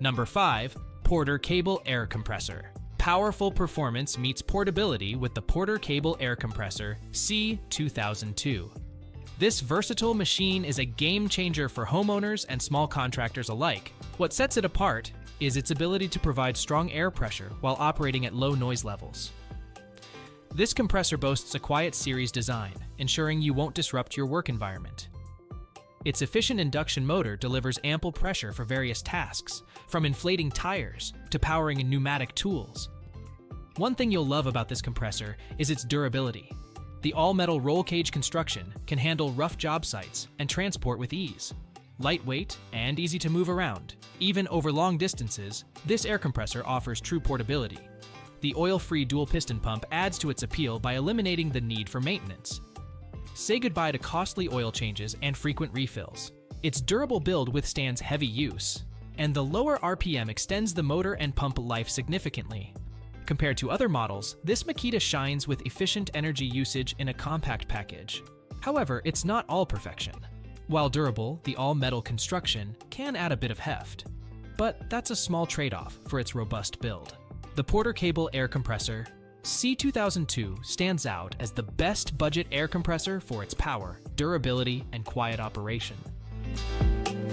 Number 5. Porter Cable Air Compressor. Powerful performance meets portability with the Porter Cable Air Compressor C2002. This versatile machine is a game changer for homeowners and small contractors alike. What sets it apart is its ability to provide strong air pressure while operating at low noise levels. This compressor boasts a quiet series design, ensuring you won't disrupt your work environment. Its efficient induction motor delivers ample pressure for various tasks, from inflating tires to powering pneumatic tools. One thing you'll love about this compressor is its durability. The all-metal roll cage construction can handle rough job sites and transport with ease. Lightweight and easy to move around, even over long distances, this air compressor offers true portability. The oil-free dual piston pump adds to its appeal by eliminating the need for maintenance. Say goodbye to costly oil changes and frequent refills. Its durable build withstands heavy use, and the lower RPM extends the motor and pump life significantly. Compared to other models, this Makita shines with efficient energy usage in a compact package. However, it's not all perfection. While durable, the all-metal construction can add a bit of heft. But that's a small trade-off for its robust build. The Porter Cable Air Compressor C2002 stands out as the best budget air compressor for its power, durability, and quiet operation.